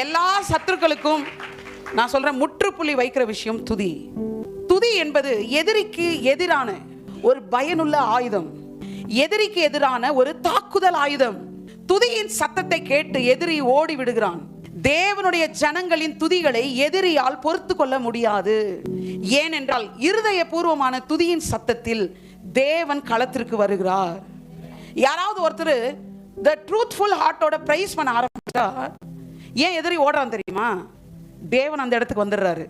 எல்லா சத்துருக்களுக்கும் நான் சொல்றேன் முற்றுப்புள்ளி வைக்கிற விஷயம் துதி. துதி என்பது எதிரிக்கு எதிரான ஒரு பயனுள்ள ஆயுதம், எதிரிக்கு எதிரான ஒரு தாக்குதல் ஆயுதம். துதியின் சத்தத்தை கேட்டு எதிரி ஓடி விடுகிறான். தேவனுடைய ஜனங்களின் துதிகளை எதிரியால் பொறுத்து கொள்ள முடியாது. ஏனென்றால் இருதயபூர்வமான துதியின் சத்தத்தில் தேவன் களத்திற்கு வருகிறார். யாராவது ஒருத்தர் the truthful heartோட பிரைஸ் பண்ண ஆரம்பிச்சா ஏன் எதிரி ஓடுறான் தெரியுமா? தேவன் அந்த இடத்துக்கு வந்துடுறாரு.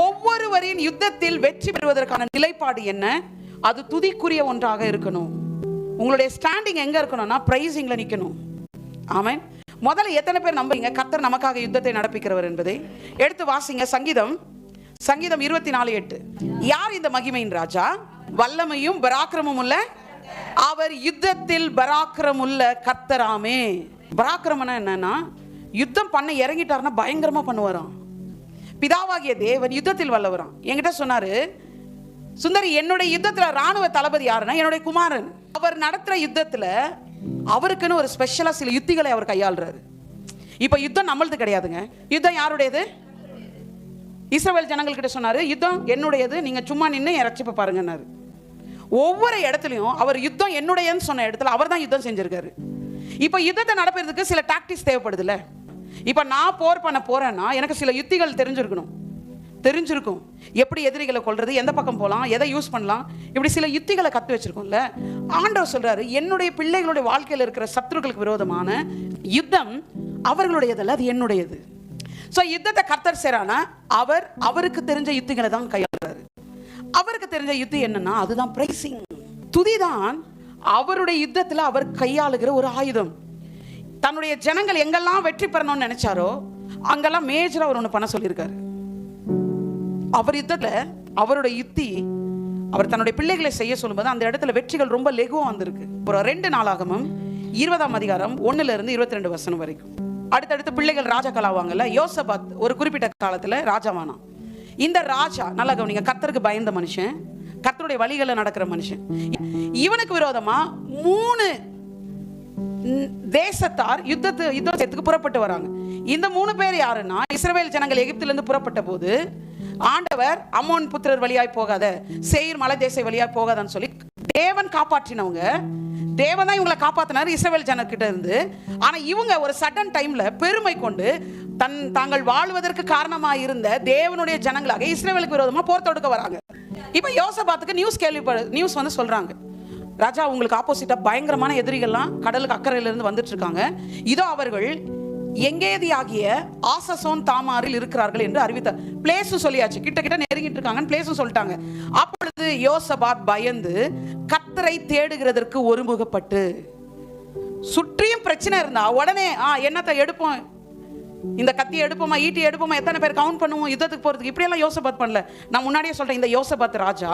ஒவ்வொருவரின் யுத்தத்தில் வெற்றி பெறுவதற்கான நிலைப்பாடு என்ன? அது துதிக்குரிய ஒன்றாக இருக்கணும். உங்களுடைய ஸ்டாண்டிங் எங்க இருக்கணும்னா பிரைசிங்ல நிக்கணும். ஆமென். முதல்ல எத்தனை பேர் நம்புறீங்க கர்த்தர் நமக்காக யுத்தத்தை நடப்பிக்கிறவர் என்பதை? எடுத்து வாசிங்க சங்கீதம் 24:8. யார் இந்த மகிமையின் ராஜா? வல்லமையும் பராக்கிரமும் உள்ள அவர், யுத்தத்தில் பராக்கிரமுள்ள கர்த்தராமே. பராக்கிரமம்னா என்னன்னா, யுத்தம் பண்ண இறங்கிட்டாருன்னா பயங்கரமா பண்ணுவாராம். பிதாவாகிய தேவன் யுத்தத்தில் வல்லவராம். என்கிட்ட சொன்னாரு, சுந்தரி என்னுடைய யுத்தத்துல ராணுவ தளபதி யாருன்னா என்னுடைய குமாரன். அவர் நடத்துற யுத்தத்துல அவருக்குன்னு ஒரு ஸ்பெஷலா சில யுத்திகளை அவர் கையாளுறாரு. இப்ப யுத்தம் நம்மளது கிடையாதுங்க. யுத்தம் யாருடையது? இஸ்ரவேல் ஜனங்கள்கிட்ட சொன்னாரு, யுத்தம் என்னுடையது, நீங்க சும்மா நின்று என் ரட்சிப்பை பாருங்கன்னாரு. ஒவ்வொரு இடத்துலையும் அவர் யுத்தம் என்னுடையன்னு சொன்ன இடத்துல அவர் தான் யுத்தம் செஞ்சிருக்காரு. இப்ப யுத்தத்தை நடப்பதற்கு சில டாக்டிக்ஸ் தேவைப்படுதுல்ல. இப்ப நான் போர் பண்ண போறேன்னா எனக்கு சில யுத்திகள் தெரிஞ்சிருக்கும். எப்படி எதிரிகளை கொல்றது, எந்த பக்கம் போகலாம், எதை யூஸ் பண்ணலாம், இப்படி சில யுத்திகளை கத்து வச்சிருக்கோம்ல. ஆண்டவர் சொல்றாரு, என்னுடைய பிள்ளைகளுடைய வாழ்க்கையில் இருக்கிற சத்துருக்களுக்கு விரோதமான யுத்தம் அவர்களுடையதல்ல, அது என்னுடையது. ஸோ யுத்தத்தை கர்த்தர் செய்றானா அவருக்கு தெரிஞ்ச யுத்திகளை தான் கையாளுறாரு. அவருக்கு தெரிஞ்ச யுத்தி என்னன்னா அதுதான் பிரைசிங். துதிதான் அவருடைய யுத்தத்தில் அவர் கையாளுகிற ஒரு ஆயுதம். தன்னுடைய ஜனங்கள் எங்கெல்லாம் வெற்றி பெறணும்னு நினைச்சாரோ அங்கெல்லாம் மேஜரா அவர் ஒன்று பண்ண சொல்லியிருக்காரு. அவர் யுத்தத்தில் அவருடைய யுத்தி, அவர் தன்னுடைய பிள்ளைகளை செய்ய சொல்லும்போது அந்த இடத்துல வெற்றிகள் ரொம்ப லெகுவா வந்திருக்கு. ஒரு 2 நாளாகமம் 20ஆம் அதிகாரம் 1-22 வரைக்கும். அடுத்தடுத்து பிள்ளைகள் ராஜாக்களாவாங்கல்ல. யோசபாத் ஒரு குறிப்பிட்ட காலத்துல ராஜாவானான். இந்த ராஜா நல்லா கவனிங்க, கர்த்தருக்கு பயந்த மனுஷன், கர்த்தருடைய வழிகளில் நடக்கிற மனுஷன். இவனுக்கு விரோதமா 3 தேசத்தார் யுத்தத்துக்கு புறப்பட்டு வராங்க. இந்த 3 பேர் யாருன்னா, இஸ்ரவேல் ஜனங்கள் எகிப்திலிருந்து புறப்பட்ட போது ஆண்டவர் அம்மோன் புத்திரர் வழியாய் போகாத, சேயீர் மலை தேச வழியாய் போகாதான்னு சொல்லி தேவன் காப்பாற்றினவங்க. தேவன் தான் இவங்களை காப்பாத்தினார் இஸ்ரவேல் ஜனக்கிட்ட இருந்து. ஆனா இவங்க ஒரு சடன் டைம்ல பெருமை கொண்டு தாங்கள் வாழ்வதற்கு காரணமாக இருந்த தேவனுடைய ஜனங்களாக இஸ்ரவேலுக்கு விரோதமா போர் தொடுக்க வராங்க. இப்ப யோசபாத்துக்கு நியூஸ் வந்து சொல்றாங்க, ராஜா உங்களுக்கு ஆப்போசிட்டா பயங்கரமான எதிரிகள்லாம் கடலுக்கு அக்கறையில இருந்து வந்துட்டு இருக்காங்க. இதோ அவர்கள் எங்கேதியாகிய ஆசசோன் தாமாரில் இருக்கிறார்கள் என்று அறிவித்தார். பிளேஸும் சொல்லியாச்சு, கிட்ட நெருங்கிட்டு இருக்காங்கன்னு பிளேஸும் சொல்லிட்டாங்க. அப்பொழுது யோசபாத் பயந்து கர்த்தரை தேடுகிறதற்கு ஒருமுகப்பட்டு, சுற்றியும் பிரச்சனை இருந்தா உடனே என்னத்தை எடுப்போம், இந்த கத்தி எடுப்போமா, ஈட்டி எடுப்போமா, எத்தனை பேர் கவுண்ட் பண்ணுவோம் யுத்தத்துக்கு போறதுக்கு, இப்படியெல்லாம் யோசபாத் பண்ணல. நான் முன்னாடியே சொல்றேன், இந்த யோசபாத் ராஜா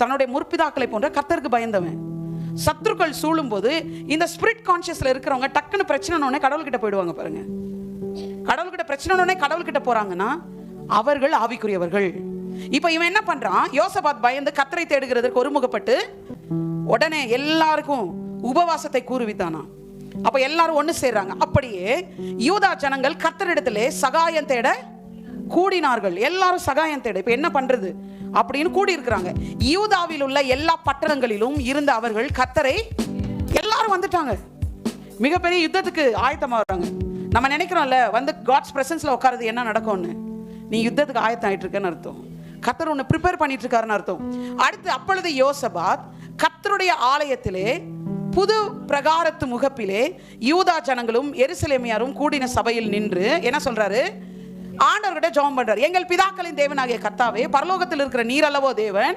தன்னுடைய முற்பிதாக்களை போன்ற கர்த்தருக்கு பயந்தவன். சத்துருக்கள் சூழும் போது இந்த ஸ்பிரிட் கான்சியஸ்ல இருக்கிறவங்க டக்குன்னு பிரச்சனை கடவுள்கிட்ட போயிடுவாங்க. பாருங்க, கடவுள்கிட்ட பிரச்சனை கடவுள்கிட்ட போறாங்கன்னா அவர்கள் ஆவிக்குரியவர்கள். இப்ப இவன் என்ன பண்றான், யோசபாத் பயந்து கர்த்தரை தேடுகிறதற்கு ஒருமுகப்பட்டு உடனே எல்லாருக்கும் உபவாசத்தை கூறுவித்தானா. அப்ப எல்லாரும் ஒண்ணு சேர்றாங்க. அப்படியே யூதா ஜனங்கள் கர்த்தரிடத்திலே சகாயம் தேட கூடினார்கள். எல்லாரும் சகாயம் தேட இப்ப என்ன பண்றது அப்படின்னு கூடி இருக்கிறாங்க. யூதாவில் உள்ள எல்லா பட்டணங்களிலும் இருந்த அவர்கள் கர்த்தரை எல்லாரும் வந்துட்டாங்க. மிகப்பெரிய யுத்தத்துக்கு ஆயத்தமா வர்றாங்க. நம்ம நினைக்கிறோம்ல, வந்து காட்ஸ் பிரசன்ஸ்ல உட்காருது என்ன நடக்கும்னு. நீ யுத்தத்துக்கு ஆயத்தம் ஆயிட்டு இருக்கன்னு அர்த்தம். கர்த்தர் உன்னை ப்ரிப்பேர் பண்ணிட்டு இருக்காருன்னு அர்த்தம். அடுத்து அப்பொழுது யோசபாத் கர்த்தருடைய ஆலயத்திலே புது பிரகாரத்து முகப்பிலே யூதா ஜனங்களும் எருசலேமியாரும் கூடின சபையில் நின்று என்ன சொல்றாரு, ஆண்டவர்கிட்ட ஜெபம் பண்றாரு. எங்கள் பிதாக்களின் தேவனாகிய கர்த்தாவே, பரலோகத்தில் இருக்கிற நீர் அல்லவோ தேவன்,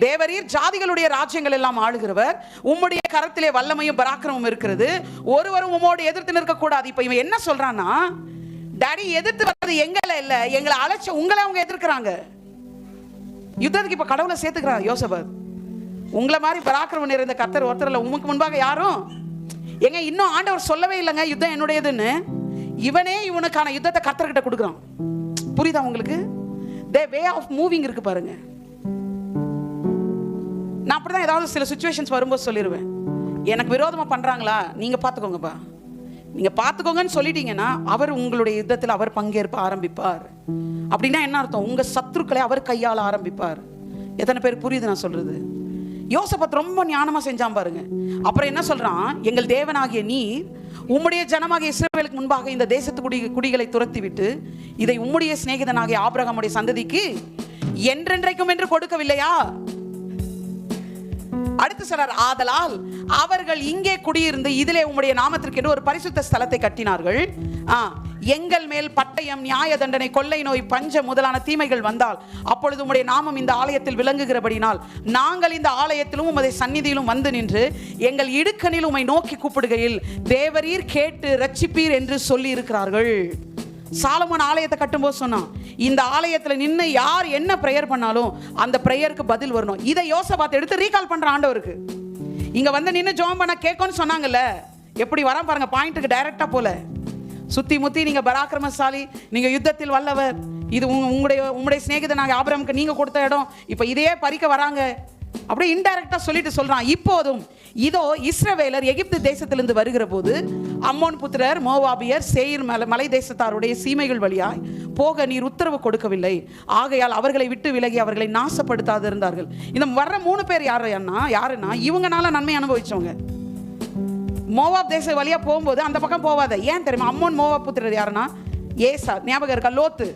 தேவரீர் ஜாதிகளுடைய ராஜ்யங்கள் எல்லாம் ஆளுகிறவர், உம்முடைய கரத்திலே வல்லமையும் பராக்கிரமும் இருக்கிறது, ஒருவரும் உம்மோடு எதிர்த்து நிற்க கூடாது. இப்ப இவன் என்ன சொல்றான்னா, டாடி எதிர்த்து வர்றது எங்களை இல்ல, எங்களை அழைச்ச உங்களை அவங்க எதிர்க்கிறாங்க. யுத்தத்துக்கு இப்ப கடவுளை சேர்த்துக்கிறான் யோசபாத். உங்களை மாதிரி பராக்கிரமம் நிறைந்த கர்த்தர் ஒருத்தர் இல்ல, உமக்கு முன்பாக யாரும் எங்க இன்னும் ஆண்டவர் சொல்லவே இல்லைங்க யுத்தம் என்னுடையதுன்னு. இவனே இவனுக்கான யுத்தத்தை கர்த்தர்கிட்ட கொடுக்குறான். புரியுதா உங்களுக்கு? the way of moving இருக்கு பாருங்க. நான் அப்படிதான் ஏதாவது சில சிச்சுவேஷன்ஸ் வரும்போது சொல்லிடுவேன், எனக்கு விரோதமா பண்றாங்களா நீங்க பாத்துக்கோங்கப்பா, நீங்க பார்த்துக்கோங்கன்னு சொல்லிட்டீங்கன்னா அவர் உங்களுடைய யுத்தத்தில் அவர் பங்கேற்ப ஆரம்பிப்பார். அப்படின்னா என்ன அர்த்தம்? உங்க சத்துருக்களை அவர் கையாள ஆரம்பிப்பார். எத்தனை பேர் புரியுது நான் சொல்றது? யோசபாத் ரொம்ப ஞானமா செஞ்சான் பாருங்க. அப்புறம் என்ன சொல்றான்? எங்கள் தேவனாகிய நீர் உம்முடைய ஜனமாகிய இஸ்ரவேலுக்கு முன்பாக இந்த தேசத்து குடிகளை துரத்தி விட்டு இதை உம்முடைய சிநேகிதனாகிய ஆபிரகாமுடைய சந்ததிக்கு என்றென்றைக்கும் என்று கொடுக்கவில்லையா? அடுத்து சொல்றார், ஆதலால் அவர்கள் இங்கே குடியிருந்து இதிலே உம்முடைய நாமத்திற்கு என்று ஒரு பரிசுத்த ஸ்தலத்தை கட்டினார்கள். எங்கள் மேல் பட்டயம், நியாய தண்டனை, கொள்ளை நோய், பஞ்சம் முதலான தீமைகள் வந்தால் அப்பொழுது உம்முடைய நாமம் இந்த ஆலயத்தில் விளங்குகிறபடினால் நாங்கள் இந்த ஆலயத்திலும் உம்முடைய சந்நிதியிலும் வந்து நின்று எங்கள் இடுக்கணில் உம்மை நோக்கி கூப்பிடுகையில் தேவரீர் கேட்டு ரட்சிப்பீர் என்று சொல்லி இருக்கிறார்கள். சாலமோன் ஆலயத்தை கட்டும்போது சொன்னான், இந்த ஆலயத்துல நின்று யார் என்ன பிரேயர் பண்ணாலும் அந்த பிரேயருக்கு பதில் வரணும். இதை யோசபாத் எடுத்து ரீகால் பண்ற ஆண்டவருக்கு. இங்க வந்து நின்று ஜெபம் பண்ண கேட்கும்னு சொன்னாங்கல்ல, எப்படி வரான் பாருங்க, பாயிண்ட்டுக்கு டைரக்டா போல. சுத்தி முத்தி நீங்க பராக்கிரமசாலி, நீங்க யுத்தத்தில் வல்லவர், இது உங்களுடைய சிநேகிதனாக ஆபிரகாமுக்கு நீங்க கொடுத்த இடம், இப்ப இதையே பறிக்க வராங்க. அப்படியே இன்டைரக்டா சொல்லிட்டு சொல்றான், இப்போதும் இதோ இஸ்ரவேலர் எகிப்து தேசத்திலிருந்து வருகிற போது அம்மோன் புத்திரர், மோவாபியர், சேயீர் மலை தேசத்தாருடைய சீமைகள் வழியாய் போக நீர் உத்தரவு கொடுக்கவில்லை. ஆகையால் அவர்களை விட்டு விலகி அவர்களை நாசப்படுத்தாது இருந்தார்கள். இந்த வர்ற 3 பேர் யாருன்னா இவங்கனால நன்மை அனுபவிச்சவங்க. மோவாப் தேச வழியா போகும்போது அந்த பக்கம் போவாத. ஏன் தெரியுமா? அம்மோன் மோவாப் புத்திரர் யாருன்னா ஏசா, ஞாபகம் இருக்கா? லோத்து,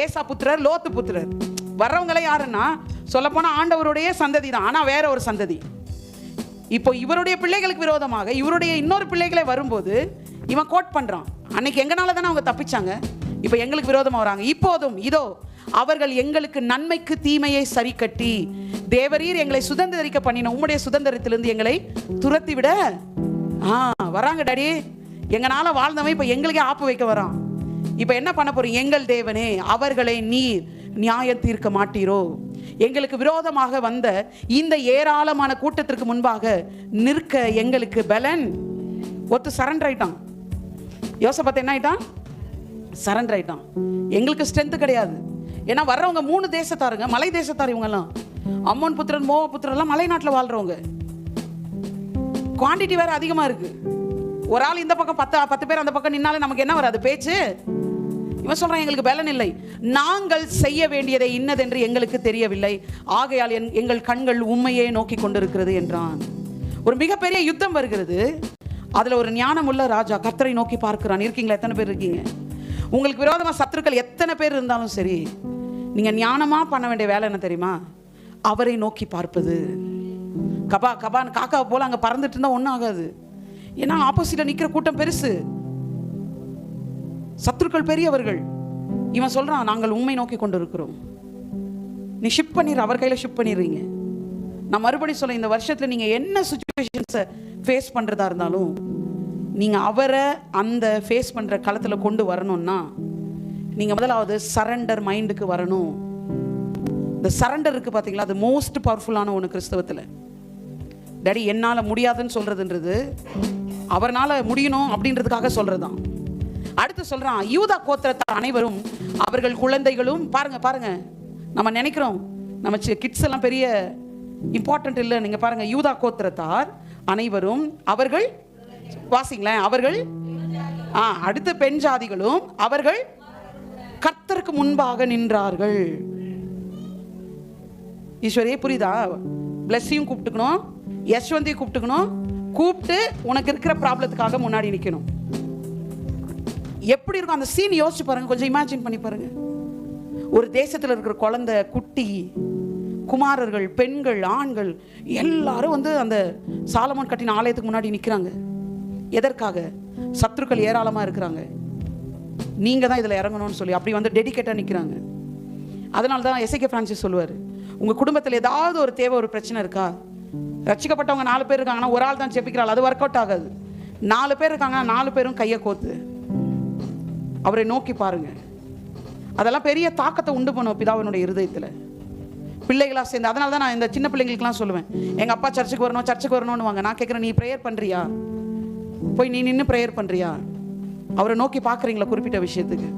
ஏசா புத்திரர், லோத்து புத்திரர். வர்றவங்களே யாருன்னா சொல்ல போனா ஆண்டவருடைய சந்ததி தான், ஆனா வேற ஒரு சந்ததி. இப்போ இவருடைய பிள்ளைகளுக்கு விரோதமாக இவருடைய இன்னொரு பிள்ளைகளே வரும்போது இவன் கோட் பண்றான், அன்னைக்கு எங்கனால தானே அவங்க தப்பிச்சாங்க, இப்போ எங்களுக்கு விரோதமா வராங்க. இப்போதும் இதோ அவர்கள் எங்களுக்கு நன்மைக்கு தீமையை சரி கட்டி தேவரீர் எங்களை சுதந்திரிக்க பண்ணின உம்முடைய சுதந்திரத்திலிருந்து எங்களை துரத்தி விட வராங்க. டாடி, எங்கனால வாழ்ந்தவன் இப்ப எங்களுக்கே ஆப்பு வைக்க வரான். இப்ப என்ன பண்ண போறீங்க? எங்கள் தேவனே, அவர்களை நீர் நியாயம் தீர்க்க மாட்டீரோ? எங்களுக்கு விரோதமாக வந்த இந்த ஏராளமான கூட்டத்திற்கு முன்பாக நிற்க எங்களுக்கு பலன். ஒத்து சரண்டர் ஆயிட்டான். யோசபாத் என்ன ஆயிட்டான்? சரண்டர் ஆயிட்டான். எங்களுக்கு ஸ்ட்ரென்த் கிடையாது. ஏன்னா வர்றவங்க 3 தேசத்தாருங்க, மலை தேசத்தார். இவங்கெல்லாம் அம்மோன் புத்திரன், மோவ புத்திரன் எல்லாம் மலை நாட்டில் வாழ்றவங்க. குவான்டிட்டி வேற அதிகமா இருக்கு. ஒரு ஆள் இந்த பக்கம் 10 பேர் அந்த பக்கம் நின்னாலே நமக்கு என்ன வராது பேச்சு? இவன் சொல்றான், எங்களுக்கு பலன் இல்லை, நாங்கள் செய்ய வேண்டியதை இன்னதென்று எங்களுக்கு தெரியவில்லை, ஆகையால் எங்கள் கண்கள் உண்மையே நோக்கி கொண்டிருக்கிறது என்றான். ஒரு மிகப்பெரிய யுத்தம் வருகிறது. அதுல ஒரு ஞானமுள்ள ராஜா கர்த்தரை நோக்கி பார்க்கிறான். இருக்கீங்களா? எத்தனை பேர் இருக்கீங்க? உங்களுக்கு விரோதமா சத்துருக்கள் எத்தனை பேர் இருந்தாலும் சரி, நீங்க ஞானமா பண்ண வேண்டிய வேலை என்ன தெரியுமா? அவரை நோக்கி பார்ப்பது. கபான்னு காக்கா போல அங்க பறந்துட்டு இருந்தா ஒன்றும் ஆகாது. ஏன்னா ஆப்போசிட்ல நிக்கிற கூட்டம் பெருசு, சத்துருக்கள் பெரியவர்கள். இவன் சொல்றான், நாங்கள் உண்மை நோக்கி கொண்டு இருக்கிறோம். நீ ஷிஃப்ட் பண்ணிடுற, அவர் கையில ஷிஃப்ட் பண்ணிடுறீங்க. நான் மறுபடியும் சொல்ல, இந்த வருஷத்துல நீங்க என்ன சிச்சுவேஷன்ஸை ஃபேஸ் பண்றதா இருந்தாலும் நீங்க அவரை அந்த ஃபேஸ் பண்ற களத்துல கொண்டு வரணும்னா நீங்க முதலாவது சரண்டர் மைண்டுக்கு வரணும். இந்த சரண்டர் இருக்கு பாத்தீங்களா, அது மோஸ்ட் பவர்ஃபுல்லான ஒன்று கிறிஸ்தவத்துல. டாடி என்னால முடியாதுன்னு சொல்றதுன்றது அவர்னால முடியணும் அப்படின்றதுக்காக சொல்றதுதான். அடுத்து சொல்றான், யூதா கோத்திரத்தார் அனைவரும் அவர்கள் குழந்தைகளும். பாருங்க நம்ம நினைக்கிறோம் நம்ம கிட்ஸ் எல்லாம் பெரிய இம்பார்ட்டன்ட் இல்லை. நீங்க பாருங்க, யூதா கோத்திரத்தார் அனைவரும் அவர்கள், வாசிங்களேன், அவர்கள் அடுத்த பெண் ஜாதிகளும் அவர்கள் கர்த்தருக்கு முன்பாக நின்றார்கள். ஈஸ்வரியே புரியுதா? பிளஸ்ஸையும் கூப்பிட்டுக்கணும், யஷ்வந்தையும் கூப்பிட்டுக்கணும், கூப்பிட்டு உனக்கு இருக்கிற ப்ராப்ளத்துக்காக முன்னாடி நிற்கணும். எப்படி இருக்கும் அந்த சீன்? யோசிச்சு பாருங்க, கொஞ்சம் இமேஜின் பண்ணி பாருங்க. ஒரு தேசத்தில் இருக்கிற குழந்தை, குட்டி, குமாரர்கள், பெண்கள், ஆண்கள் எல்லாரும் வந்து அந்த சாலமோன் கட்டின ஆலயத்துக்கு முன்னாடி நிற்கிறாங்க. எதற்காக? சத்துருக்கள் ஏராளமா இருக்கிறாங்க, நீங்க தான் இதுல இறங்கணும்னு சொல்லி அப்படி வந்து டெடிகேட்டா நிற்கிறாங்க. அதனால தான் எசேக்கியா பிரான்சிஸ் சொல்லுவார், உங்க குடும்பத்தில் ஏதாவது ஒரு தேவை, ஒரு பிரச்சனை இருக்கா? ரட்சிக்கப்பட்டவங்க 4 பேர் இருக்காங்கன்னா ஒரு ஆள் தான் ஜெபிக்கிறாள், அது ஒர்க் அவுட் ஆகாது. 4 பேர் இருக்காங்கன்னா 4 பேரும் கையை கோத்து அவரை நோக்கி பாருங்க. அதெல்லாம் பெரிய தாக்கத்தை உண்டு பண்ணும் பிதாவினுடைய இருதயத்தில். பிள்ளைகளா சேர்ந்து, அதனால தான் நான் இந்த சின்ன பிள்ளைங்களுக்குலாம் சொல்லுவேன், எங்க அப்பா சர்ச்சுக்கு வரணும்னு வாங்க. நான் கேட்குறேன், நீ ப்ரேயர் பண்றியா? போய் நீ நின்று ப்ரேயர் பண்றியா? அவரை நோக்கி பார்க்குறீங்களா? குறிப்பிட்ட விஷயத்துக்கு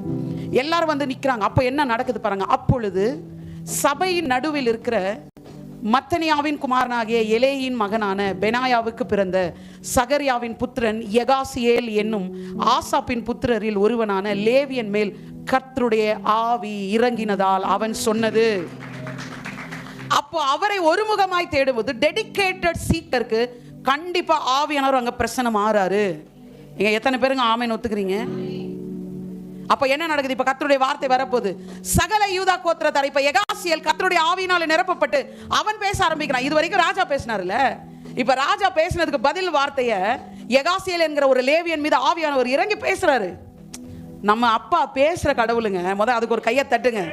எல்லாரும் வந்து நிற்கிறாங்க. அப்போ என்ன நடக்குது பாருங்க. அப்பொழுது சபையின் நடுவில் இருக்கிற மத்தனியாவின் குமாரனாகிய எலேயின் மகனான பெனாயாவுக்கு பிறந்த சகரியாவின் புத்திரன் யகாசியேல் என்னும் ஆசாப்பின் புத்திரரில் ஒருவனான லேவியன் மேல் கர்த்தருடைய ஆவி இறங்கினதால் அவன் சொன்னது. அப்போ அவரை ஒருமுகமாய் தேடும்போது டெடிகேட்டட் சீக்கருக்கு கண்டிப்பா ஆவியானவர் அங்க பிரசன்னம் ஆறாரு. நீங்க எத்தனை பேருங்க ஆமென் ஒத்துக்கிறீங்க? அப்ப என்ன நடக்குது? இப்ப கர்த்தருடைய வார்த்தை வரப்போகுது. சகல யூதா கோத்திரத்தார், இப்ப யகாசியேல் கர்த்தருடைய ஆவியினால நிரப்பப்பட்டு அவன் பேச ஆரம்பிக்கிறான். இது வரைக்கும் ராஜா பேசினார்ல, இப்ப ராஜா பேசினதுக்கு பதில் வார்த்தைய யகாசியேல் என்கிற ஒரு லேவியன் மீது ஆவியானவர் இறங்கி பேசுறாரு. நம்ம அப்பா பேசுற கடவுளுங்க. அதுக்கு ஒரு கையை தட்டுங்க.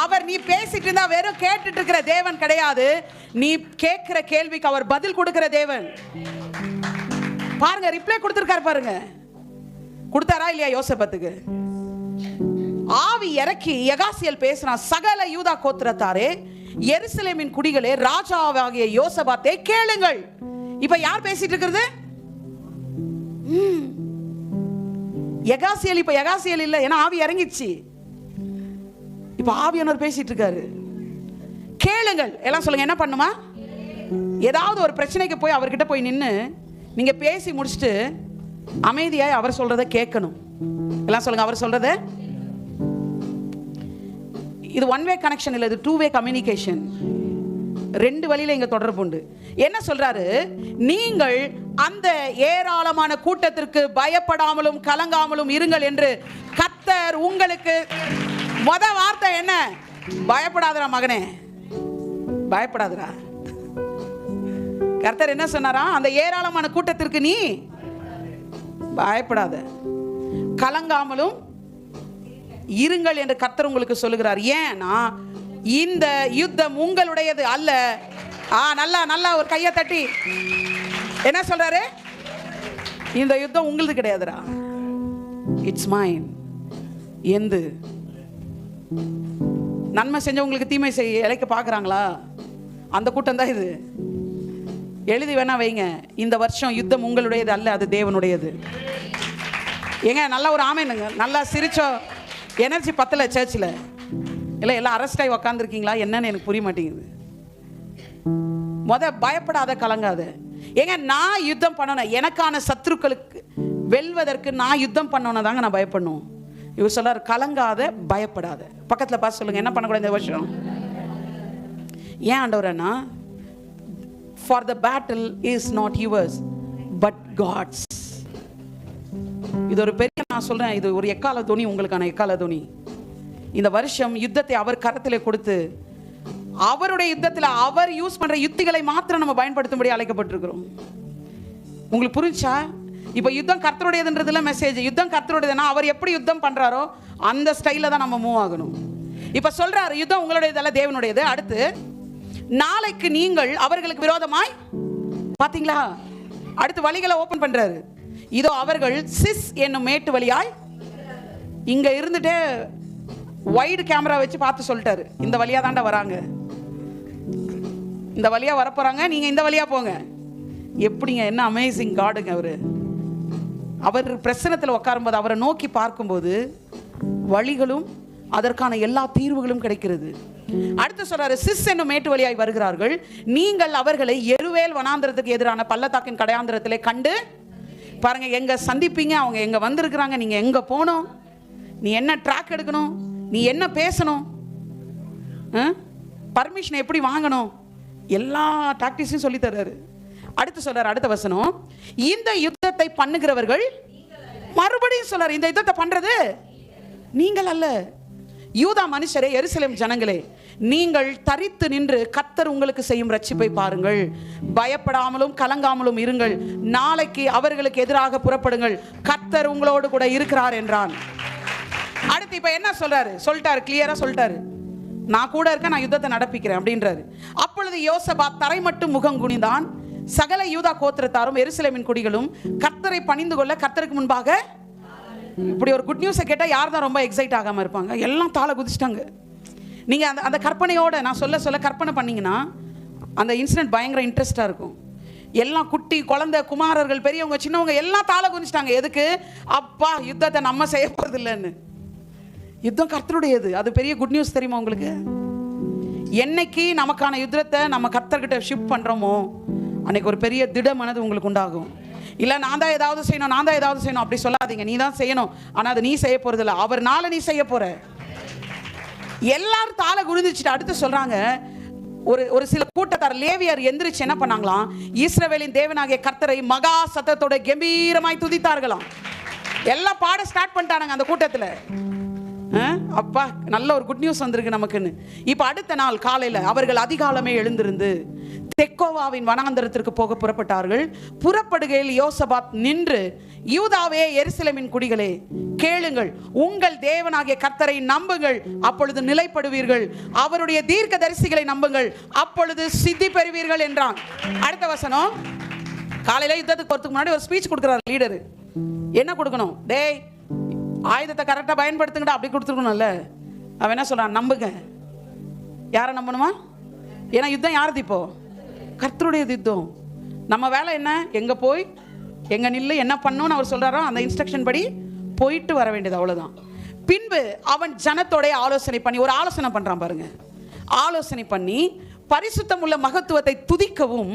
அவர் நீ பேசிட்டு இருந்தா வெறும் கேட்டுட்டு இருக்கிற தேவன் கிடையாது, நீ கேட்கிற கேள்விக்கு அவர் பதில் கொடுக்கிற தேவன். பாருங்க, ரிப்ளை கொடுத்திருக்காரு பாருங்க. கொடுத்தாரா இல்லையா? யோசேப்புக்கு ஆவி இறக்கி யகாசியேல் பேசுறான். சகல யூதா கோத்திரத்தாரே, எருசலேமின் குடிகளே, ராஜாவாகிய யோசபாத்தே கேளுங்கள். இப்ப யார் பேசிட்டு இருக்கிறது? யகாசியேல். இப்ப யகாசியேல் இல்ல, ஏன்னா ஆவி இறங்கிச்சு. இப்ப ஆவியானவர் பேசிட்டு இருக்காரு. கேளுங்கள். எல்லாம் சொல்லுங்க, என்ன பண்ணுமா? ஏதாவது ஒரு பிரச்சனைக்கு போய் அவர்கிட்ட போய் நின்று நீங்க பேசி முடிச்சுட்டு அமைதியாய் அவர் சொல்றதை கேட்கணும். எல்லாம் சொல்லுங்க, அவர் சொல்றத. இது ஒன் வே கனெக்ஷன் இல்ல, இது டூ வே கம்யூனிகேஷன். ரெண்டு வழியில இங்க தொடர்பு உண்டு. என்ன சொல்றாரு? நீங்கள் அந்த ஏராளமான கூட்டத்திற்கு பயப்படாமலும் கலங்காமலும் இருங்கள் என்று கர்த்தர் உங்களுக்கு. முத வார்த்தை என்ன? பயப்படாதடா மகனே, பயப்படாதடா. கர்த்தர் என்ன சொன்னாரா? அந்த ஏராளமான கூட்டத்திற்கு நீ பயப்படாத, கலங்காமலும் இருங்கள் என்று கர்த்தர் உங்களுக்கு சொல்லுகிறார். ஏன்னா இந்த யுத்தம் உங்களுடையது அல்ல. நல்லா நல்லா ஒரு கையை தட்டி என்ன சொல்றாரு? இந்த யுத்தம் உங்களுது கிடையாதுடா, இட்ஸ் மைன். எந்து நன்மை செஞ்சவங்களுக்கு தீமை செய்ய இழைக்க பார்க்குறாங்களா? அந்த கூட்டம் தான் இது. எழுதி வேணா வைங்க, இந்த வருஷம் யுத்தம் உங்களுடையது அல்ல, அது தேவனுடையது. ஏங்க நல்லா ஒரு ஆமேனுங்க. நல்லா சிரிச்சோம். எனர்ஜி பத்தல சர்ச்சில் இல்லை, எல்லாம் அரெஸ்ட் ஆகி உக்காந்துருக்கீங்களா என்னன்னு எனக்கு புரிய மாட்டேங்குது. பயப்படாத, கலங்காத. ஏங்க நான் யுத்தம் பண்ணணும், எனக்கான சத்துருக்களுக்கு வெல்வதற்கு நான் யுத்தம் பண்ணணும் தாங்க நான் பயப்படணும். இவர் சொல்றார், கலங்காத, பயப்படாத. பக்கத்தில் பார்த்து சொல்லுங்க, என்ன பண்ணக்கூடாது இந்த வருஷம்? ஏன் ஆண்டவரேன்னா, for the battle is not yours but God's. இது ஒரு பெரிய, நான் சொல்றேன், இது ஒரு எக்கால துணி, உங்களுக்கான எக்கால துணி. இந்த வருஷம் யுத்தத்தை அவர் கரத்திலே கொடுத்து அவருடைய யுத்தத்தில் அவர் யூஸ் பண்ற யுத்திகளை மாத்திரம் நம்ம பயன்படுத்தும்படி அழைக்கப்பட்டிருக்கிறோம். உங்களுக்கு புரிஞ்சா? இப்ப யுத்தம் கர்த்தருடையதுன்றதுல மெசேஜ். யுத்தம் கர்த்தருடையதுன்னா அவர் எப்படி யுத்தம் பண்றாரோ அந்த ஸ்டைல தான் நம்ம மூவ் ஆகணும். இப்ப சொல்றாரு, யுத்தம் உங்களுடையதல்ல, தேவனுடையது. அடுத்து, நாளைக்கு நீங்கள் அவர்களுக்கு விரோதமாய், பாத்தீங்களா? அடுத்து வழிகளை ஓபன் பண்றாரு. இதோ அவர்கள் சிஸ் என்னும் மேட்டு வழியாய், இங்க இருந்துட்டே வைடு கேமரா வச்சு பார்த்து சொல்லிட்டாரு, இந்த வழியா தாண்டா வராங்க, இந்த வழியா வரப்போறாங்க, நீங்க இந்த வழியா போங்க. எப்படிங்க, என்ன அமேசிங் காடுங்க அவரு. அவர் பிரசனத்தில் உட்காரும்போது, அவரை நோக்கி பார்க்கும்போது வழிகளும் அதற்கான எல்லா தீர்வுகளும் கிடைக்கிறது. அடுத்து சொல்றாரு, சிஸ் என்னும் மேட்டு வழியாய் வருகிறார்கள், நீங்கள் அவர்களை எருவேல் வனாந்திரத்துக்கு எதிரான பள்ளத்தாக்கின் கடையாந்திரத்திலே கண்டு பாருங்க. எங்க சந்திப்பீங்க, அவங்க எங்க வந்திருக்கிறாங்க, நீங்க எங்க போகணும், நீ என்ன ட்ராக் எடுக்கணும், நீ என்ன பேசணும், பர்மிஷன் எப்படி வாங்கணும், எல்லா டாக்டிஸையும் சொல்லி தர்றாரு. அடுத்து சொல்றாரு, அடுத்த வசனம், இந்த யுத்தத்தை பண்ணுகிறவர்கள், மறுபடியும் சொல்றாரு, இந்த யுத்தத்தை பண்றது நீங்கள் அல்ல, யூதா மனுஷரே, எருசலேம் ஜனங்களே, நீங்கள் தரித்து நின்று கர்த்தர் உங்களுக்கு செய்யும் ரட்சிப்பை பாருங்கள். பயப்படாமலும் கலங்காமலும் இருங்கள். நாளைக்கு அவர்களுக்கு எதிராக புறப்படுங்கள், கர்த்தர் உங்களோடு கூட இருக்கிறார் என்றான். அடுத்து இப்ப என்ன சொல்றாரு? சொல்லிட்டாரு, கிளியரா சொல்லிட்டாரு, நான் கூட இருக்க, நான் யுத்தத்தை நடப்பிக்கிறேன் அப்படின்றாரு. அப்பொழுது யோசபாத் தரை மட்டும் முகம் குனிந்தான். சகல யூதா கோத்திரத்தாரும் எருசலேமின் குடிகளும் கர்த்தரை பணிந்து கொள்ள கர்த்தருக்கு முன்பாக. இப்படி ஒரு குட் நியூஸை கேட்டா யார் தான் ரொம்ப எக்ஸைட் ஆகாம இருப்பாங்க? எல்லாம் தாள குதிச்சிட்டாங்க. நீங்க அந்த கற்பனையோட நான் சொல்ல கற்பனை பண்ணீங்கன்னா அந்த இன்சிடென்ட் பயங்கர இன்ட்ரெஸ்டா இருக்கும். எல்லாம் குட்டி குழந்தை குமாரர்கள் பெரியவங்க சின்னவங்க எல்லாம் தாள குதிச்சிட்டாங்க. எதுக்கு? அப்பா யுத்தத்தை நம்ம செய்ய போறது இல்லைன்னு. யுத்தம் கர்த்தருடையது. அது பெரிய குட் நியூஸ் தெரியுமா உங்களுக்கு? என்னைக்கு நமக்கான யுத்தத்தை நம்ம கர்த்தர்கிட்ட ஷிஃப்ட் பண்றோமோ அன்னைக்கு ஒரு பெரிய திட மனது உங்களுக்கு உண்டாகும். இல்லை நான் தான் ஏதாவது செய்யணும், நான் தான் ஏதாவது செய்யணும் அப்படி சொல்லாதீங்க. நீ தான் செய்யணும், ஆனால் அதை நீ செய்ய போறது இல்லை, அவர்னால நீ செய்ய போற. எல்லாரும் தாளை குனிஞ்சிட்டு அடுத்து சொல்றாங்க, ஒரு சில கூட்டத்தார் லேவியர் எந்திரிச்சு என்ன பண்ணாங்களாம், இஸ்ரவேலின் தேவனாகிய கர்த்தரை மகா சத்தத்தோட கம்பீரமாய் துதித்தார்களாம். எல்லாம் பாட ஸ்டார்ட் பண்ணிட்டானுங்க அந்த கூட்டத்தில். அப்பா நல்ல ஒரு குட் நியூஸ் வந்திருக்கு நமக்குன்னு. இப்போ அடுத்த நாள் காலையில் அவர்கள் அதிகாலமே எழுந்திருந்து தெக்கோவாவின் வனாந்தரத்திற்கு போக புறப்பட்டார்கள். புறப்படுகையில் யோசபாத் நின்று, யூதாவே எருசலேமின் குடிகளே கேளுங்கள், உங்கள் தேவனாகிய கர்த்தரை நம்புங்கள், அப்பொழுது நிலைப்படுவீர்கள், அவருடைய தீர்க்க தரிசிகளை நம்புங்கள், அப்பொழுது சித்தி பெறுவீர்கள் என்றான். அடுத்த வசனம், காலையில யுத்தத்துக்கு போறதுக்கு முன்னாடி ஒரு ஸ்பீச் கொடுக்கிறார் லீடர். என்ன கொடுக்கணும்? டேய் ஆயுதத்தை கரெக்டாக பயன்படுத்துங்கடா அப்படி கொடுத்துருக்கணும்ல. அவன் என்ன சொல்றான்? நம்புங்க. யாரை நம்பணுமா? ஏன்னா யுத்தம் யாரது? இப்போ கர்த்தருடைய யுத்தம். நம்ம வேலை என்ன? எங்க போய் எங்க நில்லு, என்ன பண்ணணும்னு அவர் சொல்றாரோ அந்த இன்ஸ்ட்ரக்ஷன் படி போயிட்டு வர வேண்டியது, அவ்வளவுதான். பின்பு அவன் ஜனத்தோட ஆலோசனை பண்ணி, ஒரு ஆலோசனை பண்றான் பாருங்க. ஆலோசனை பண்ணி பரிசுத்தம் உள்ள மகத்துவத்தை துதிக்கவும்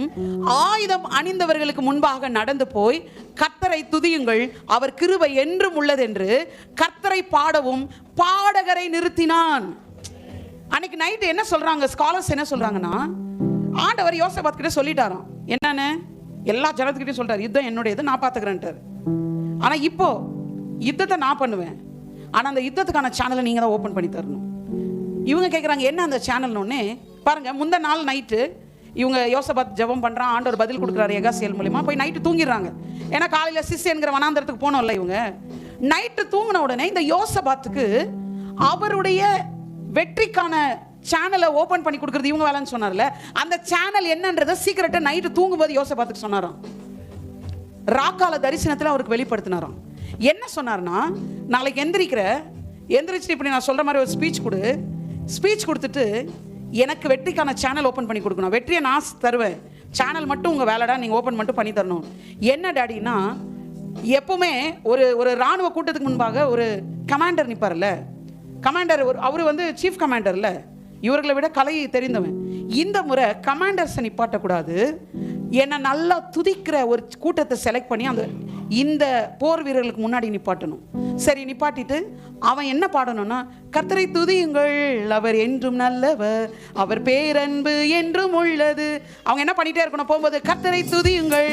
ஆயுதம் அணிந்தவர்களுக்கு முன்பாக நடந்து போய் கர்த்தரை துதியுங்கள், அவர் கிருபை என்றும் உள்ளது என்று கர்த்தரை பாடவும் பாடகரை நிறுத்தினான். அன்னைக்கு நைட்டு என்ன சொல்றாங்க ஸ்காலர்ஸ், என்ன சொல்றாங்கன்னா, ஆண்டவர் யோசபாத் கிட்ட சொல்லிட்டாராம். என்னன்னு? எல்லா ஜனத்துக்கிட்டையும் சொல்றாரு, யுத்தம் என்னுடையது, நான் பார்த்துக்கிறேன்ட்டார். ஆனா இப்போ யுத்தத்தை நான் பண்ணுவேன், ஆனா அந்த யுத்தத்துக்கான சேனலை நீங்க தான் ஓபன் பண்ணி தரணும். இவங்க கேட்குறாங்க, என்ன அந்த சேனல்னு பாருங்க. முந்த நாள் நைட்டு இவங்க யோசபாத் ஜெபம் பண்றான், ஆண்டவர் பதில் கொடுக்குறாரு எகாசியல் மூலமா. போய் நைட்டு தூங்கிடுறாங்க. ஏன்னா காலையில சிஸ்ஸேங்கிற வனாந்தரத்துக்கு போனோம்ல. இவங்க நைட்டு தூங்கின உடனே இந்த யோசபாத்துக்கு அவருடைய வெற்றிக்கான சேனலை ஓபன் பண்ணி கொடுக்கறது இவங்க வேலைன்னு சொன்னார்ல, அந்த சேனல் என்னன்றதை சீக்கிரட்டை நைட்டு தூங்கும்போது யோசபாத்துக்கு சொன்னாராம். ராக்கால தரிசனத்தில் அவருக்கு வெளிப்படுத்தினாராம். என்ன சொன்னார்னா, நாளைக்கு எந்திரிச்சு இப்படி நான் சொல்ற மாதிரி ஒரு ஸ்பீச் கொடு, ஸ்பீச் கொடுத்துட்டு எனக்கு வெற்றிக்கான சேனல் ஓப்பன் பண்ணி கொடுக்கணும், வெற்றியை நான் தருவேன், சேனல் மட்டும் உங்கள் வேலைடா, நீங்கள் ஓப்பன் மட்டும் பண்ணி தரணும். என்ன டாடினா, எப்பவுமே ஒரு இராணுவ கூட்டத்துக்கு முன்பாக ஒரு கமாண்டர் நிற்பார்ல, கமாண்டர் அவர் வந்து சீஃப் கமாண்டர்ல, இவர்களை விட கலை தெரிந்தவன். இந்த முறை கமாண்டர்ஸை நிப்பாட்டக்கூடாது, என்னை நல்லா துதிக்கிற ஒரு கூட்டத்தை செலக்ட் பண்ணி அந்த இந்த போர் வீரர்களுக்கு முன்னாடி நிப்பாட்டணும். சரி, நிப்பாட்டிட்டு அவன் என்ன பாடணும்னா, கர்த்தரை துதியுங்கள், அவர் என்றும் நல்லவர், அவர் பேரன்பு என்றும் உள்ளது. அவங்க என்ன பண்ணிட்டே இருக்கணும் போகும்போது, கர்த்தரை துதியுங்கள்,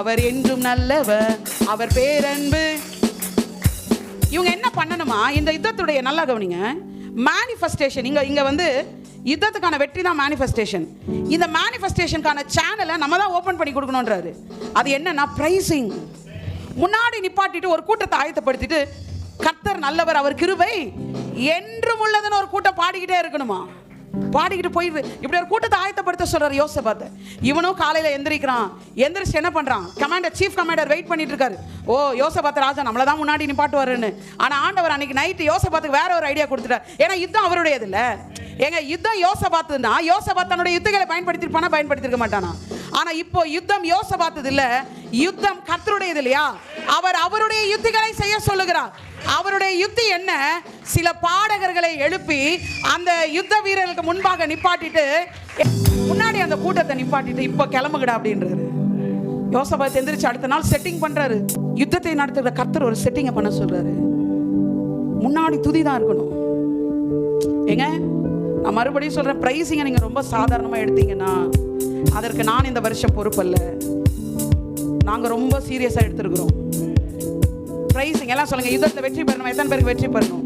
அவர் என்றும் நல்லவர், அவர் பேரன்பு. இவங்க என்ன பண்ணணுமா, இந்த யுத்தத்துடைய நல்லா கவனிங்க, மேனிஃபெஸ்டேஷன். இங்க வந்து யுத்தத்துக்கான வெற்றி தான் மேனிஃபெஸ்டேஷன். இந்த மேனிஃபெஸ்டேஷனுக்கான சேனலை நம்ம தான் ஓபன் பண்ணி கொடுக்கணும்ன்றாரு. அது என்னன்னா பிரைசிங். முன்னாடி நிப்பாட்டிட்டு ஒரு கூட்டத்தை ஆயத்தப்படுத்திட்டு, கர்த்தர் நல்லவர், அவர் கிருபை என்றும் உள்ளதுன்னு ஒரு கூட்டம் பாடிக்கிட்டே இருக்கணுமா. பாடிக்கிட்டு போயிடுது. இப்படி ஒரு கூட்டத்தை ஆயத்தப்படுத்த சொல்றாரு யோசபாத். இவனும் காலையில எந்திரிக்கிறான். எந்திரிச்சு என்ன பண்றான், கமாண்டர் சீஃப் கமாண்டர் வெயிட் பண்ணிட்டு இருக்காரு. ஓ யோசபாத் ராஜா நம்மள தான் முன்னாடி நிப்பாட்டுவாருன்னு. ஆனா ஆண்டவர் அன்னைக்கு நைட்டு யோசபாத்துக்கு வேற ஒரு ஐடியா கொடுத்துட்டார். ஏன்னா யுத்தம் அவருடையது இல்ல. எங்க யுத்தம் யோசபாத்துனா, யோசபாத் தன்னுடைய யுத்திகளை பயன்படுத்திருப்பானா, பயன்படுத்திருக்க மாட்டானா? ஆனா இப்போ யுத்தம் யோசபாத்தது இல்ல, யுத்தம் கர்த்தருடையது இல்லையா? அவர் அவருடைய யுத்திகளை செய்ய சொல்லுகிறார். அவருடைய யுத்தி என்ன? சில பாடகர்களை எழுப்பி அந்த யுத்த வீரர்களுக்கு முன்பாக நிப்பாட்டிட்டு, முன்னாடி அந்த கூட்டத்தை நிப்பாட்டிட்டு, இப்போ கிளம்புகடா அப்படின்றாரு. யோசபாத் எந்திரிச்சு அடுத்த நாள் செட்டிங் பண்றாரு. யுத்தத்தை நடத்துகிற கர்த்தர் ஒரு செட்டிங்கை பண்ண சொல்றாரு. முன்னாடி துதி தான் இருக்கணும். ஏங்க நான் மறுபடியும் சொல்றேன், பிரைசிங்கை நீங்க ரொம்ப சாதாரணமா எடுத்தீங்கன்னா அதற்கு நான் இந்த வருஷம் பொறுப்பல்ல. நாங்க ரொம்ப சீரியஸா எடுத்துருக்கிறோம். பிரைசிங் எல்லாம் சொல்லுங்க, யுத்தத்தை வெற்றி பெறணும். எத்தனை பேருக்கு வெற்றி பெறணும்?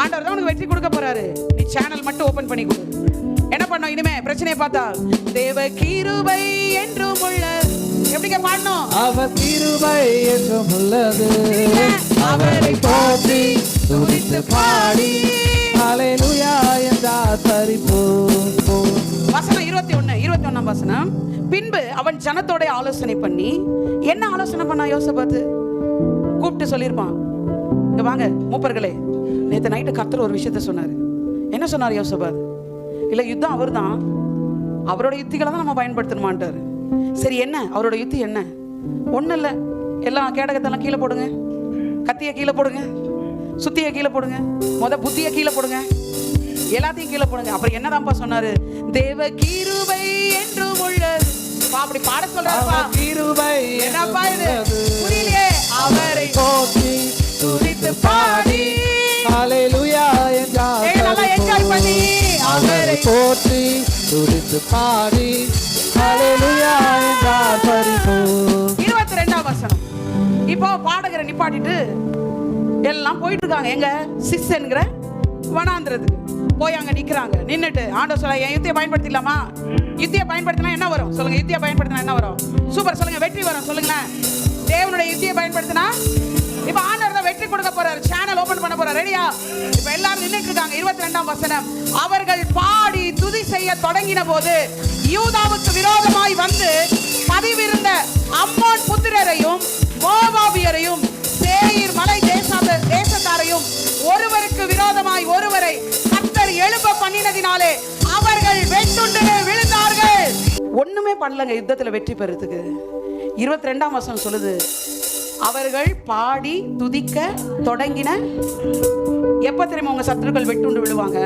ஆண்டவர் தான் உனக்கு வெற்றி கொடுக்க போறாரு. நீ சேனல் மட்டும் ஓபன் பண்ணி கொடு. என்ன பண்ணோம் இனிமே பிரச்சனையை பார்த்தா, தேவ கிருபை என்றும் உள்ளது. எப்படிங்க பாடணும்? அவர் கிருபை என்றும் உள்ளது, அவரை போற்றி துதித்து பாடி ஹல்லேலூயா என்றார் பரிபூர்ண. வசனம் 21 வசனம். பின்பு அவன் ஜனத்தோட ஆலோசனை பண்ணி, என்ன ஆலோசனை பண்ணா யோசபாத்? கூப்பிட்டு சொல்லியிருப்பான், இங்க வாங்க மூப்பர்களே, நேற்று நைட்டு கர்த்தர் ஒரு விஷயத்த சொன்னார். என்ன சொன்னார் யோசபாத்? இல்ல யுத்தம் அவர் தான், அவரோட யுத்திகளை தான் நம்ம பயன்படுத்தணுமான்ட்டாரு. சரி, என்ன அவரோட யுத்தி? என்ன? ஒன்றும் இல்லை, எல்லாம் கேடகத்தெல்லாம் கீழே போடுங்க, கத்தியை கீழே போடுங்க, சுத்தியை கீழே போடுங்க, புத்தியை கீழே போடுங்க. எல்லாத்தையும் கீழே போடுங்க. அப்புறம் என்னதான்ப்பா சொன்னாரு? தேவ கிருபை என்றும் உள்ளது. அப்படி பாட சொல்றாருப்பா. கிருபை என்னப்பா இது புரியலையே. அவரை போற்றி துதித்து பாடி ஹல்லேலூயா என்றார். நல்லா என்ஜாய் பண்ணி அவரை போற்றி துதித்து பாடி ஹல்லேலூயா என்றார் பரிபூர்ண. 22ஆம் வசனம். இப்போ பாடகரை நிப்பாட்டிட்டு எல்லாம் போயிட்டு இருக்காங்க. எங்க சிஸ் என்கிற வனாந்திரத்துக்கு போய் அங்க நிக்கிறாங்க. நின்னுட்டு ஆண்டவர் சொல்ல, என் யுத்தியை பயன்படுத்திடலாமா? யுத்தியை பயன்படுத்தினா என்ன வரும் சொல்லுங்க? யுத்தியை பயன்படுத்தினா என்ன வரும்? சூப்பர் சொல்லுங்க. வெற்றி வரும் சொல்லுங்களேன். தேவனுடைய யுத்தியை பயன்படுத்தினா இப்ப ஆண்டவர் தான் வெற்றி கொடுக்க போறாரு. சேனல் ஓபன் பண்ண போறாரு. ரெடியா? இப்ப எல்லாரும் நின்னுட்டு இருக்காங்க. 22ஆம் வசனம். அவர்கள் பாடி துதி செய்ய தொடங்கின போது யூதாவுக்கு விரோதமாய் வந்து பதிவிருந்த அம்மோன் புத்திரரையும் மோவாபியரையும் சேயீர் மலை தேசத்தாரையும் ஒருவருக்கு விரோதமாய் ஒருவரை கர்த்தர் எழுப்ப பண்ணினதினாலே அவர்கள் வெட்டுண்டு விழுந்தார்கள். ஒண்ணுமே பண்ணலங்க யுத்தத்துல வெற்றி பெறதுக்கு. 22ஆம் வசனம் சொல்லுது, அவர்கள் பாடி துதிக்க தொடங்கின. எப்ப தெரியுமா உங்க சத்துருக்கள் வெட்டுண்டு விழுவாங்க?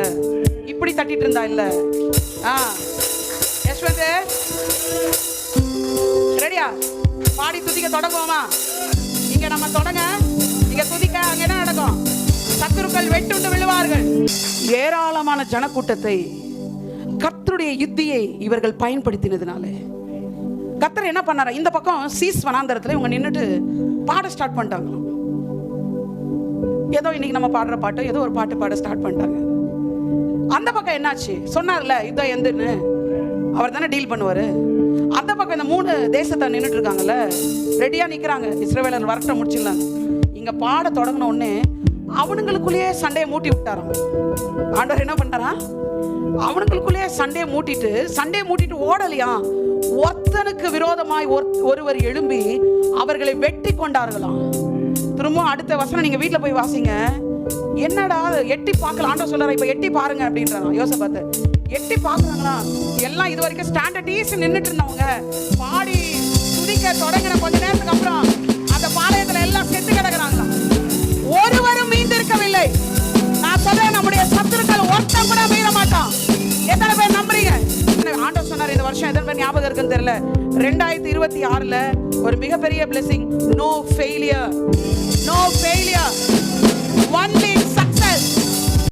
இப்படி தட்டிட்டு இருந்தா இல்ல. யஷ்வந்த் ரெடியா? பாடி துதிக்க தொடங்குவோமா? இங்க நம்ம தொடங்க, இங்க துதிக்க. அங்க என்ன நடக்கும்? சத்துருக்கள் வெட்டுண்டு விழுவார்கள். ஏராளமான ஜனக்கூட்டத்தை கர்த்தருடைய யுத்தியை இவர்கள் பயன்படுத்தினதுனால கர்த்தர் என்ன பண்ணாரு? இந்த பக்கம் சீஸ் வனாந்தரத்துல இவங்க நின்னுட்டு பாட ஸ்டார்ட் பண்ணிட்டாங்க. ஏதோ இன்னைக்கு நம்ம பாடுற பாட்டு, ஏதோ ஒரு பாட்டு பாட ஸ்டார்ட் பண்ணிட்டாங்க. அந்த பக்கம் என்னாச்சு? சொன்னார்ல யுத்தம் எந்துன்னு, அவர் தானே டீல் பண்ணுவாரு. அந்த பக்கம் இந்த 3 தேசத்தை நின்றுட்டு இருக்காங்கல்ல, ரெடியா நிக்கிறாங்க. இஸ்ரவேலர் வரட்ட முடிச்சிடலாம். இங்க பாட தொடங்கின உடனே அவனுங்களுக்குள்ளேயே சண்டையை மூட்டி விட்டாராம். ஆண்டவர் என்ன பண்ணாரா? அவனுங்களுக்குள்ளேயே சண்டையை மூட்டிட்டு ஓடலையா, ஒருத்தனுக்கு விரோதமாய் ஒருவர் எழும்பி அவர்களை வெட்டி கொண்டார்களாம். திரும்ப அடுத்த வசனம் நீங்க வீட்டுல போய் வாசிங்க. என்னடா எட்டி பார்க்கலாம் ஆண்டவர் சொல்றாரு, இப்ப எட்டி பாருங்க அப்படின்றான் யோசபாத்து. எட்டி பாக்குறாங்களா? எல்லாம் இது வரைக்கும் ஸ்டாண்டர்டீஸ் நின்றுட்டு இருந்தவங்க பாடி துதிக்க தொடங்கின கொஞ்ச நேரத்துக்கு அப்புறம் அந்த பாளையத்துல எல்லாம் செத்து கிடக்குறாங்களா. ஒருவரும் மீந்திருக்கவில்லை. நான் சொல்றேன், நம்முடைய சத்துருக்கள் ஒருத்தன் கூட மீற மாட்டான். எத்தனை பேர் நம்புறீங்க? ஆண்டவர் சொன்னார், இந்த வருஷம் எத்தனை பேர் ஞாபகம் இருக்குன்னு தெரியல, 2026ல ஒரு மிகப்பெரிய blessing. No failure, no failure, only success.